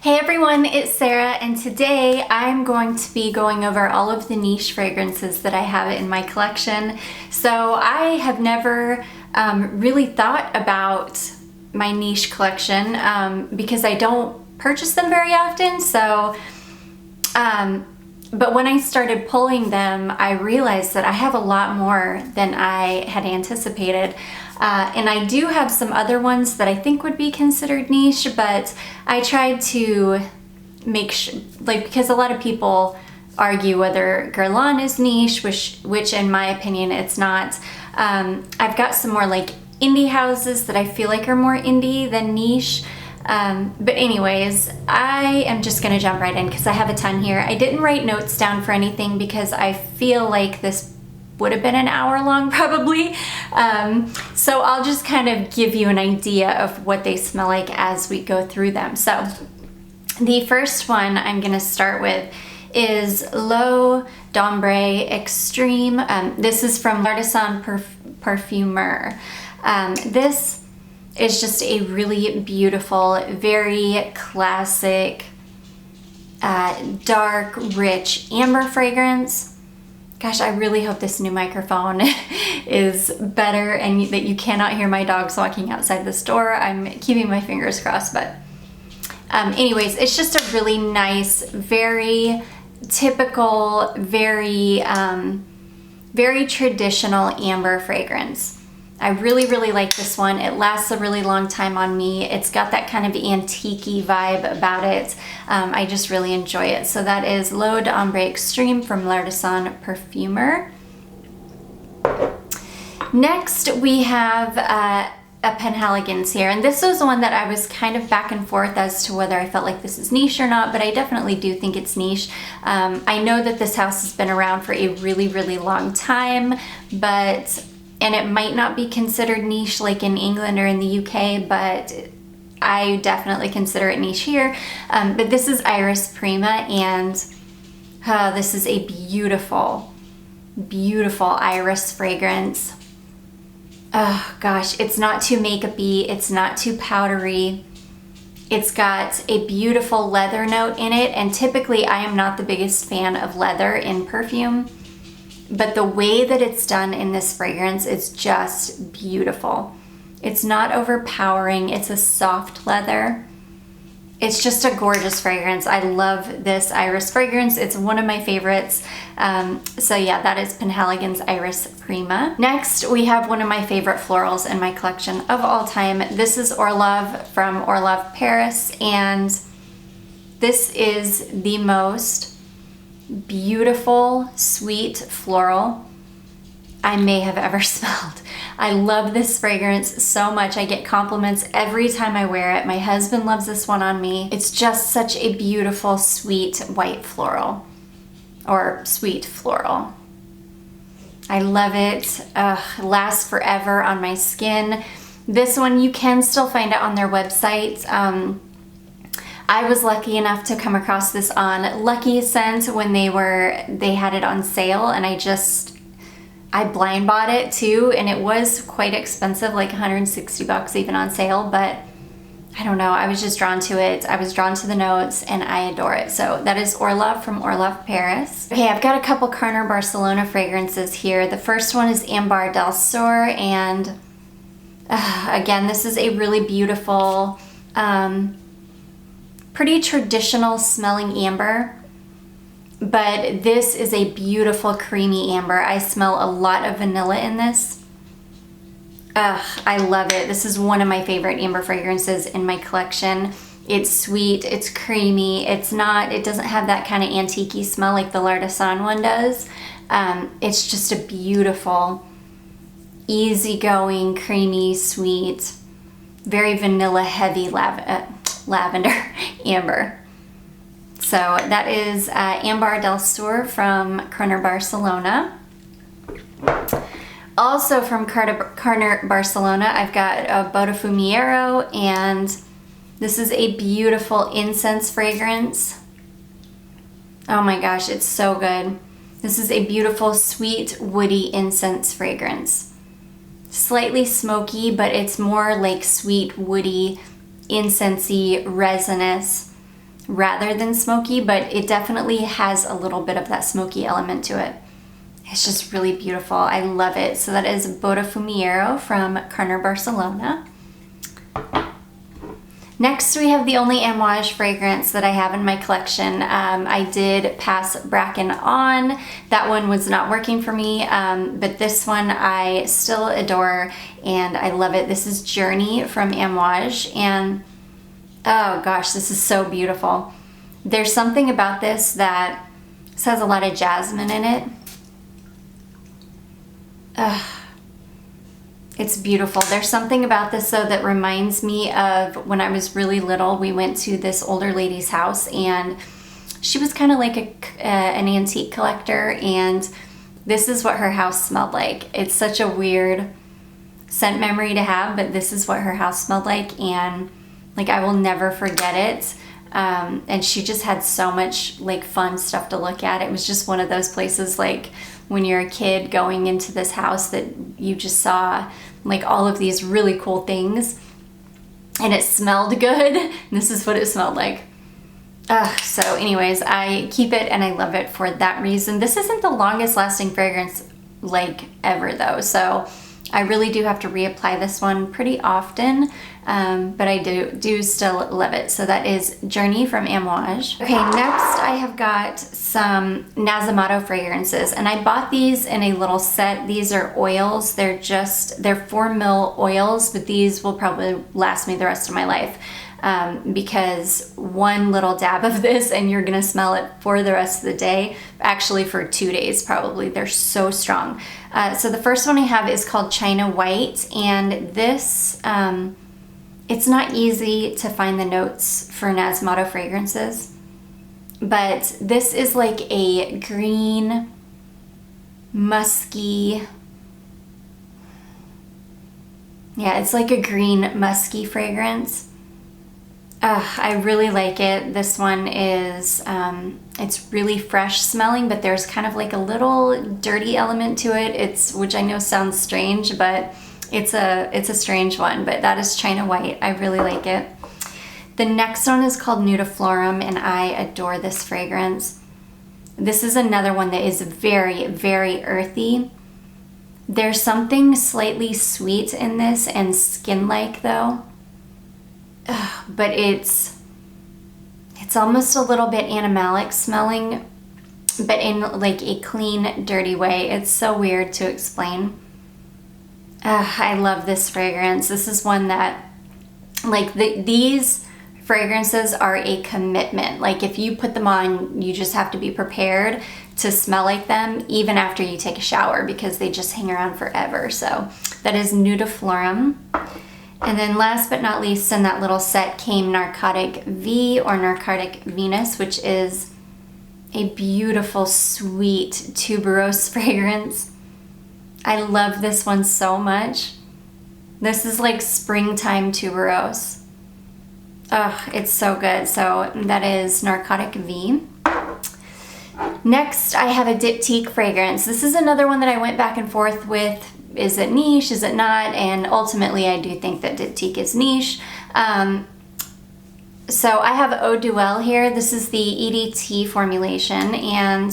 Hey everyone, it's Sarah, and today I'm going to be going over all of the niche fragrances that I have in my collection. So I have never really thought about my niche collection because I don't purchase them very often. But when I started pulling them, I realized that I have a lot more than I had anticipated. And I do have some other ones that I think would be considered niche, but I tried to make sure, because a lot of people argue whether Guerlain is niche, which in my opinion it's not. I've got some more indie houses that I feel like are more indie than niche. But anyways, I am just gonna jump right in because I have a ton here. I didn't write notes down for anything because I feel like this would have been an hour long probably. So I'll just kind of give you an idea of what they smell like as we go through them. So the first one I'm gonna start with is L'Eau d'Ambre Extreme. This is from L'artisan Parfumeur. This is just a really beautiful, very classic, dark, rich amber fragrance. Gosh, I really hope this new microphone is better and that you cannot hear my dogs walking outside the store. I'm keeping my fingers crossed, but anyways, it's just a really nice, very typical, very traditional amber fragrance. I really, really like this one. It lasts a really long time on me. It's got that kind of antique-y vibe about it. I just really enjoy it. So that is L'Eau d'Ambre Extreme from L'Artisan Parfumeur. Next, we have a Penhaligon's here. And this was one that I was kind of back and forth as to whether I felt like this is niche or not, but I definitely do think it's niche. I know that this house has been around for a really, really long time, and it might not be considered niche like in England or in the UK, but I definitely consider it niche here. But this is Iris Prima, and this is a beautiful, beautiful iris fragrance. Oh gosh, it's not too makeup-y, it's not too powdery. It's got a beautiful leather note in it, and typically I am not the biggest fan of leather in perfume. But the way that it's done in this fragrance is just beautiful. It's not overpowering, it's a soft leather. It's just a gorgeous fragrance. I love this iris fragrance. It's one of my favorites. So yeah, that is Penhaligon's Iris Prima. Next, we have one of my favorite florals in my collection of all time. This is Orlov from Orlov Paris, and this is the most beautiful, sweet floral I may have ever smelled. I love this fragrance so much. I get compliments every time I wear it. My husband loves this one on me. It's just such a beautiful, sweet white floral, or sweet floral. I love it. Lasts forever on my skin. This one you can still find it on their website. I was lucky enough to come across this on Lucky Scent when they had it on sale, and I blind bought it too, and it was quite expensive, like 160 bucks even on sale, but I don't know, I was just drawn to it. I was drawn to the notes and I adore it. So that is Orlov from Orlov Paris. Okay, I've got a couple Carner Barcelona fragrances here. The first one is Ambar del Sur, and again, this is a really beautiful, pretty traditional smelling amber, but this is a beautiful creamy amber. I smell a lot of vanilla in this. I love it. This is one of my favorite amber fragrances in my collection. It's sweet, it's creamy, it doesn't have that kind of antique-y smell like the L'Artisan one does. It's just a beautiful, easygoing, creamy, sweet, very vanilla heavy lavender amber. So that is Ambar del Sur from Carner Barcelona. Also from Carner Barcelona, I've got a Botafumiero, and this is a beautiful incense fragrance. Oh my gosh, it's so good. This is a beautiful, sweet, woody incense fragrance. Slightly smoky, but it's more like sweet, woody, incensey, resinous. rather than smoky, but it definitely has a little bit of that smoky element to it. It's just really beautiful. I love it. So that is Botafumiero from Carner Barcelona. Next, we have the only Amouage fragrance that I have in my collection. I did pass Bracken on. That one was not working for me, but this one I still adore and I love it. This is Journey from Amouage, and oh gosh, this is so beautiful. There's something about this has a lot of jasmine in it. It's beautiful. There's something about this though that reminds me of when I was really little. We went to this older lady's house and she was kind of like an antique collector, and this is what her house smelled like. It's such a weird scent memory to have, but this is what her house smelled like, and like I will never forget it. And she just had so much like fun stuff to look at. It was just one of those places like when you're a kid going into this house that you just saw like all of these really cool things and it smelled good. This is what it smelled like. So anyways, I keep it and I love it for that reason. This isn't the longest lasting fragrance like ever though, so I really do have to reapply this one pretty often, but I do still love it. So that is Journey from Amouage. Okay, next I have got some Nasomatto fragrances, and I bought these in a little set. These are oils. They're 4 ml oils, but these will probably last me the rest of my life. Because one little dab of this and you're gonna smell it for the rest of the day, actually for 2 days probably. They're so strong. So the first one I have is called China White, and this, it's not easy to find the notes for Nasomatto fragrances, but this is like a green, musky, yeah, it's like a green, musky fragrance. I really like it. This one is, it's really fresh smelling, but there's kind of like a little dirty element to it. Which I know sounds strange, but it's a strange one, but that is China White. I really like it. The next one is called Nudiflorum, and I adore this fragrance. This is another one that is very, very earthy. There's something slightly sweet in this and skin-like though. But it's almost a little bit animalic smelling, but in like a clean, dirty way. It's so weird to explain. I love this fragrance. This is one that, like, these fragrances are a commitment. Like, if you put them on, you just have to be prepared to smell like them even after you take a shower, because they just hang around forever. So that is Nudiflorum. And then last but not least, in that little set came Narcotic V, or Narcotic Venus, which is a beautiful, sweet tuberose fragrance. I love this one so much. This is like springtime tuberose. Oh, it's so good. So that is Narcotic V. Next, I have a Diptyque fragrance. This is another one that I went back and forth with. Is it niche? Is it not? And ultimately, I do think that Diptyque is niche. So I have Eau Duel here. This is the EDT formulation, and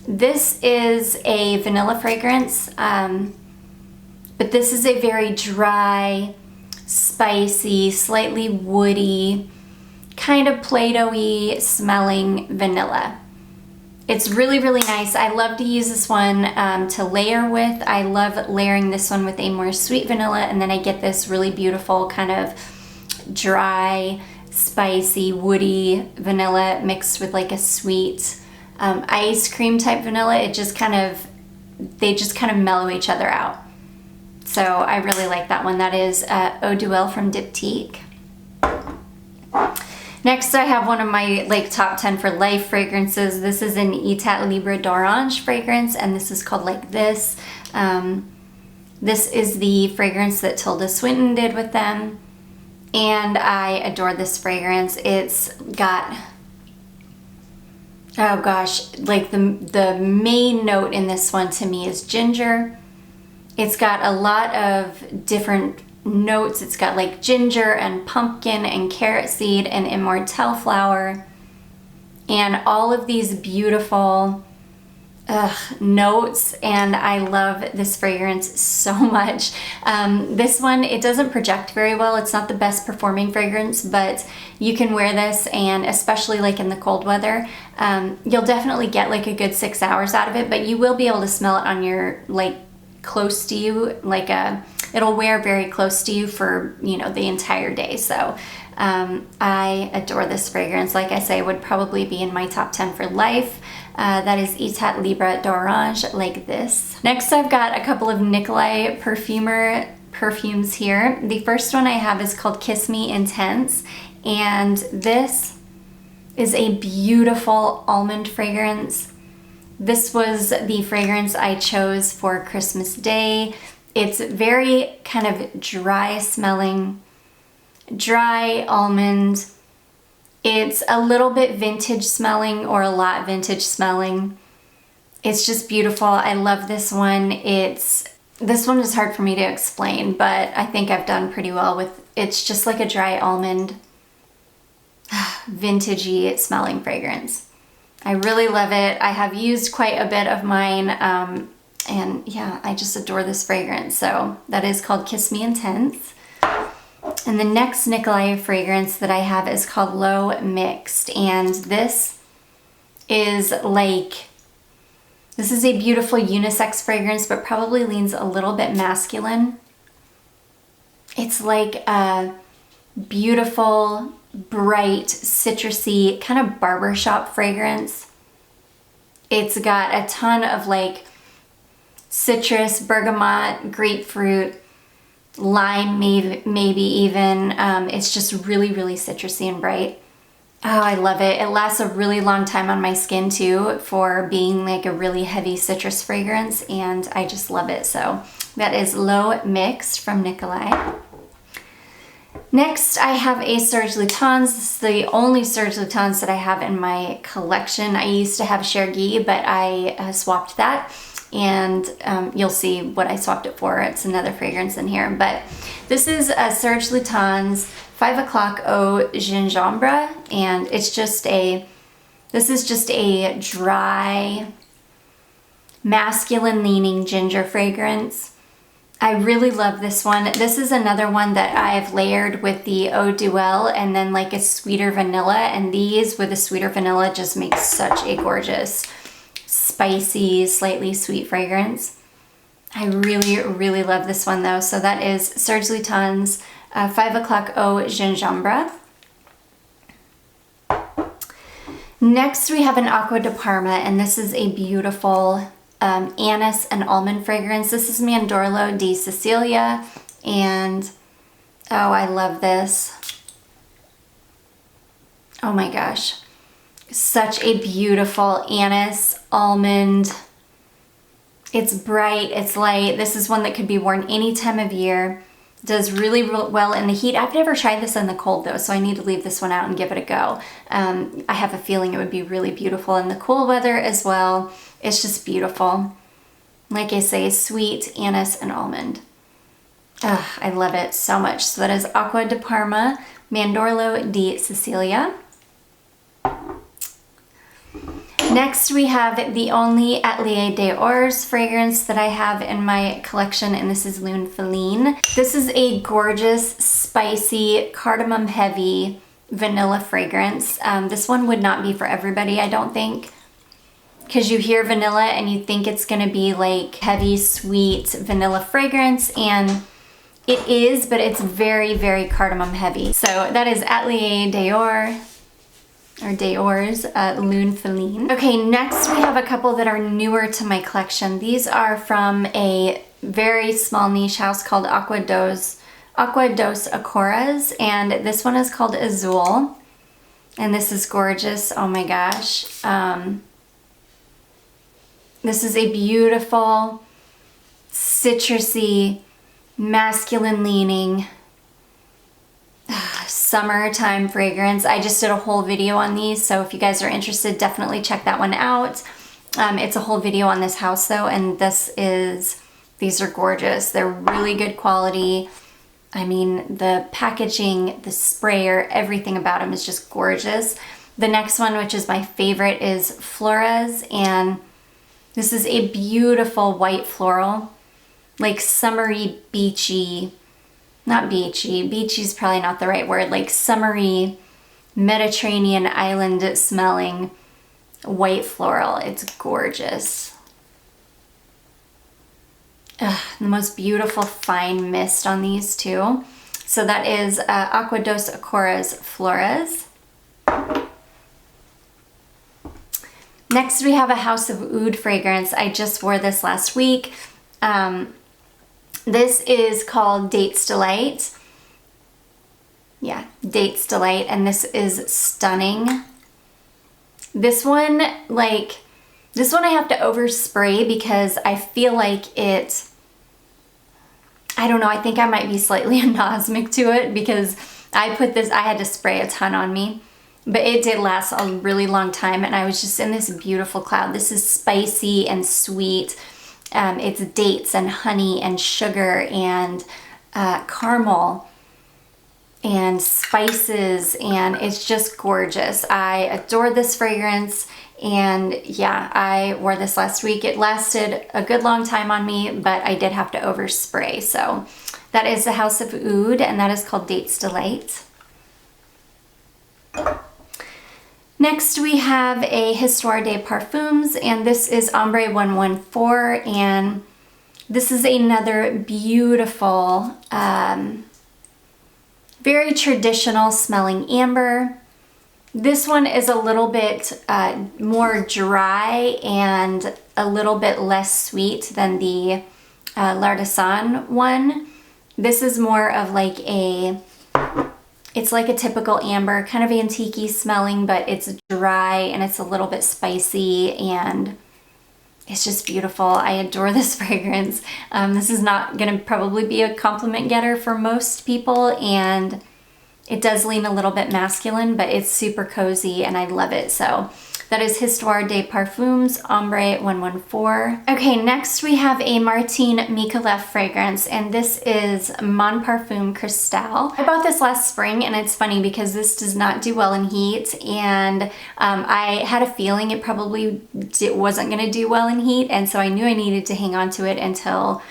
this is a vanilla fragrance, but this is a very dry, spicy, slightly woody, kind of Play-Doh-y smelling vanilla. It's really, really nice. I love to use this one to layer with. I love layering this one with a more sweet vanilla, and then I get this really beautiful kind of dry, spicy, woody vanilla mixed with like a sweet ice cream type vanilla. They just kind of mellow each other out. So I really like that one. That is Eau Duel from Diptyque. Next, I have one of my like top 10 for life fragrances. This is an Etat Libre d'Orange fragrance, and this is called Like This. This is the fragrance that Tilda Swinton did with them, and I adore this fragrance. It's got, oh gosh, like the main note in this one to me is ginger. It's got a lot of different notes. It's got like ginger and pumpkin and carrot seed and immortelle flower and all of these beautiful notes, and I love this fragrance so much. This one, it doesn't project very well. It's not the best performing fragrance, but you can wear this, and especially like in the cold weather, you'll definitely get like a good 6 hours out of it, but you will be able to smell it on your, like, close to you, like it'll wear very close to you for, you know, the entire day. So I adore this fragrance. Like I say, it would probably be in my top 10 for life. That is Etat Libre d'Orange, like this. Next, I've got a couple of Nicolai Perfumer perfumes here. The first one I have is called Kiss Me Intense, and this is a beautiful almond fragrance. This was the fragrance I chose for Christmas Day. It's very kind of dry smelling, dry almond. It's a little bit vintage smelling, or a lot vintage smelling. It's just beautiful. I love this one. This one is hard for me to explain, but I think I've done pretty well with, it's just like a dry almond, vintagey smelling fragrance. I really love it. I have used quite a bit of mine, and yeah, I just adore this fragrance. So that is called Kiss Me Intense. And the next Nicolai fragrance that I have is called Low Mixed, and this is a beautiful unisex fragrance, but probably leans a little bit masculine. It's like a beautiful, bright, citrusy, kind of barbershop fragrance. It's got a ton of like citrus, bergamot, grapefruit, lime, maybe even. It's just really, really citrusy and bright. Oh, I love it. It lasts a really long time on my skin too, for being like a really heavy citrus fragrance, and I just love it. So that is Low Mixed from Nicolai. Next, I have a Serge Lutens. This is the only Serge Lutens that I have in my collection. I used to have Chergui, but I swapped that. And you'll see what I swapped it for. It's another fragrance in here. But this is a Serge Lutens 5 o'clock Eau Gingembre, and this is just a dry, masculine leaning ginger fragrance. I really love this one. This is another one that I've layered with the Eau Duel and then like a sweeter vanilla, and these with a sweeter vanilla just make such a gorgeous, spicy, slightly sweet fragrance. I really, really love this one though. So that is Serge Lutens 5 o'clock Eau Gingembre. Next we have an Acqua de Parma, and this is a beautiful anise and almond fragrance. This is Mandorlo di Sicilia, and oh, I love this. Oh my gosh. Such a beautiful anise, almond. It's bright, it's light. This is one that could be worn any time of year. Does really well in the heat. I've never tried this in the cold though, so I need to leave this one out and give it a go. I have a feeling it would be really beautiful in the cool weather as well. It's just beautiful. Like I say, sweet anise and almond. Ugh, I love it so much. So that is Acqua de Parma, Mandorlo di Sicilia. Next we have the only Atlier d'Ors fragrance that I have in my collection, and this is Lune Feline. This is a gorgeous, spicy, cardamom heavy vanilla fragrance. This one would not be for everybody, I don't think, because you hear vanilla and you think it's gonna be like heavy, sweet vanilla fragrance, and it is, but it's very, very cardamom heavy. So that is Atlier d'Ors, or d'Ors, Lune Feline. Okay, next we have a couple that are newer to my collection. These are from a very small niche house called Aqua dos Acores, and this one is called Azul, and this is gorgeous. Oh my gosh. This is a beautiful, citrusy, masculine leaning summertime fragrance. I just did a whole video on these, so if you guys are interested, definitely check that one out. It's a whole video on this house though, and these are gorgeous. They're really good quality. I mean, the packaging, the sprayer, everything about them is just gorgeous. The next one, which is my favorite, is Flores, and this is a beautiful white floral, like summery, beachy, not beachy, beachy is probably not the right word, like summery, Mediterranean island smelling white floral. It's gorgeous. Ugh, the most beautiful fine mist on these too. So that is Aqua dos Acores Flores. Next we have a House of Oud fragrance. I just wore this last week. This is called Dates Delight. Yeah, Dates Delight, and this is stunning. This one I have to overspray because I feel like it, I don't know, I think I might be slightly anosmic to it because I had to spray a ton on me. But it did last a really long time, and I was just in this beautiful cloud. This is spicy and sweet. It's dates and honey and sugar and caramel and spices, and it's just gorgeous. I adore this fragrance, and yeah, I wore this last week. It lasted a good long time on me, but I did have to overspray. So that is the House of Oud, and that is called Dates Delight. Next we have a Histoire de Parfums, and this is Ambar 114, and this is another beautiful, very traditional smelling amber. This one is a little bit more dry and a little bit less sweet than the L'Artisan one. This is more of like it's like a typical amber, kind of antique-y smelling, but it's dry and it's a little bit spicy, and it's just beautiful. I adore this fragrance. This is not gonna probably be a compliment getter for most people, and it does lean a little bit masculine, but it's super cozy and I love it. So that is Histoire de Parfums, Ambar 114. Okay, next we have a Martin Nicolai fragrance, and this is Mon Parfum Cristal. I bought this last spring, and it's funny because this does not do well in heat, and I had a feeling it probably wasn't gonna do well in heat, and so I knew I needed to hang on to it until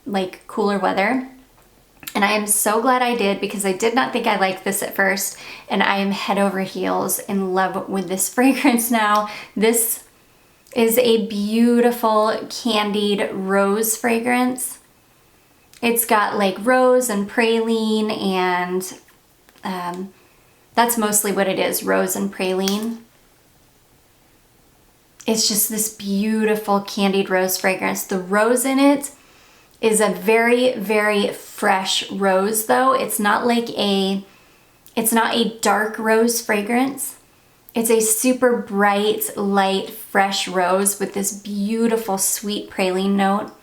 like cooler weather. And I am so glad I did, because I did not think I liked this at first, and I am head over heels in love with this fragrance now. This is a beautiful candied rose fragrance. It's got like rose and praline, and that's mostly what it is, rose and praline. It's just this beautiful candied rose fragrance. The rose in it is a very, very fresh rose though. It's not a dark rose fragrance. It's a super bright, light, fresh rose with this beautiful sweet praline note.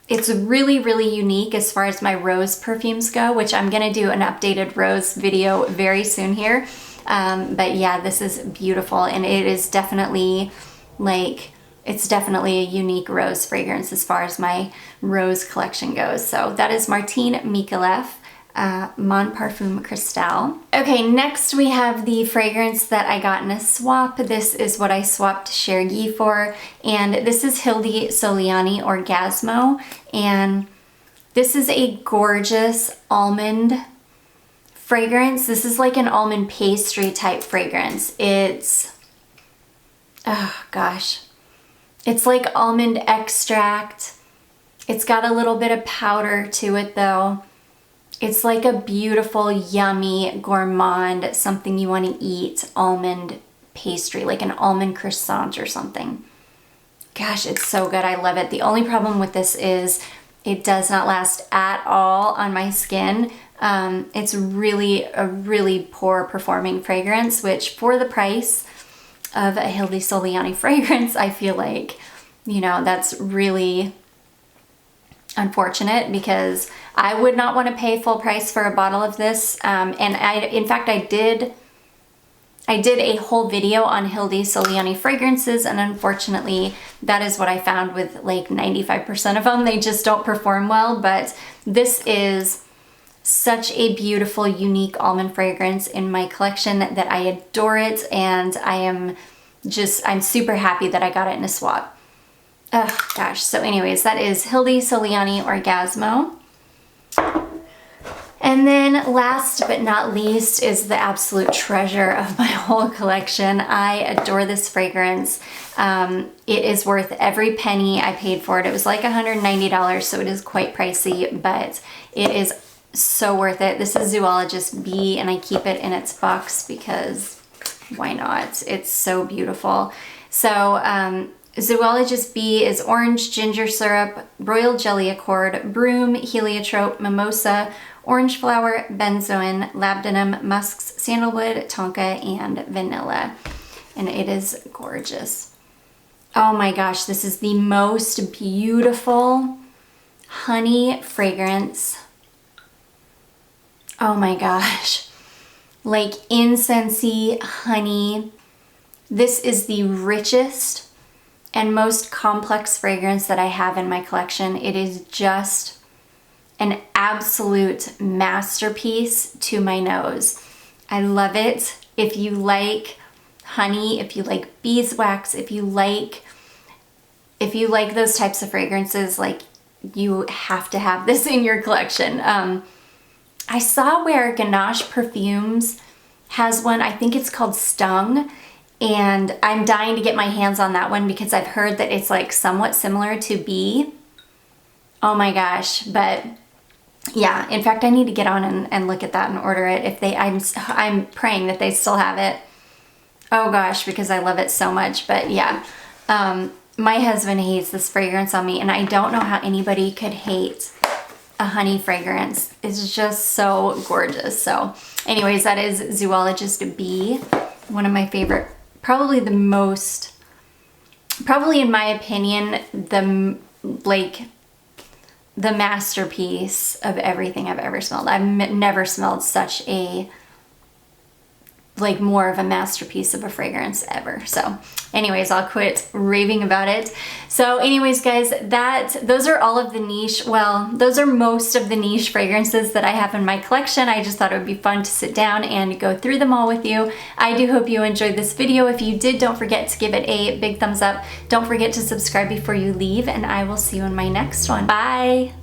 It's really, really unique as far as my rose perfumes go, which I'm gonna do an updated rose video very soon here. But yeah, this is beautiful, and it is definitely it's definitely a unique rose fragrance as far as my rose collection goes. So that is Martin Nicolai, Mon Parfum Cristal. Okay, next we have the fragrance that I got in a swap. This is what I swapped Serge for, and this is Hildy Soliani Orgasmo, and this is a gorgeous almond fragrance. This is like an almond pastry type fragrance. It's, oh gosh. It's like almond extract. It's got a little bit of powder to it though. It's like a beautiful, yummy, gourmand, something you want to eat almond pastry, like an almond croissant or something. Gosh, it's so good. I love it. The only problem with this is it does not last at all on my skin. It's really a really poor performing fragrance, which for the price of a Hildy Soliani fragrance, I feel like, you know, that's really unfortunate, because I would not want to pay full price for a bottle of this. And in fact, I did a whole video on Hildy Soliani fragrances, and unfortunately that is what I found with like 95% of them. They just don't perform well, but this is such a beautiful, unique almond fragrance in my collection that I adore it, and I'm super happy that I got it in a swap. Oh gosh, so anyways, that is Hildy Soliani Orgasmo. And then last but not least is the absolute treasure of my whole collection. I adore this fragrance. It is worth every penny I paid for it. It was like $190, so it is quite pricey, but it is so worth it. This is Zoologist Bee, and I keep it in its box because why not? It's so beautiful. So Zoologist Bee is orange ginger syrup, royal jelly accord, broom, heliotrope, mimosa, orange flower, benzoin, labdanum, musks, sandalwood, tonka, and vanilla. And it is gorgeous. Oh my gosh, this is the most beautiful honey fragrance. Oh my gosh. Like incensey honey. This is the richest and most complex fragrance that I have in my collection. It is just an absolute masterpiece to my nose. I love it. If you like honey, if you like beeswax, if you like those types of fragrances, like, you have to have this in your collection. I saw where Ganache Perfumes has one. I think it's called Stung, and I'm dying to get my hands on that one because I've heard that it's like somewhat similar to Bee. Oh my gosh, but yeah, in fact, I need to get on and look at that and order it. If I'm praying that they still have it. Oh gosh, because I love it so much. But yeah, my husband hates this fragrance on me, and I don't know how anybody could hate a honey fragrance. It's just so gorgeous. So anyways, that is Zoologist Bee. One of my favorite, probably in my opinion, the masterpiece of everything I've ever smelled. I've never smelled such a, more of a masterpiece of a fragrance ever. So anyways, I'll quit raving about it. So anyways, guys, those are all of the niche, those are most of the niche fragrances that I have in my collection. I just thought it would be fun to sit down and go through them all with you. I do hope you enjoyed this video. If you did, don't forget to give it a big thumbs up. Don't forget to subscribe before you leave, and I will see you in my next one. Bye!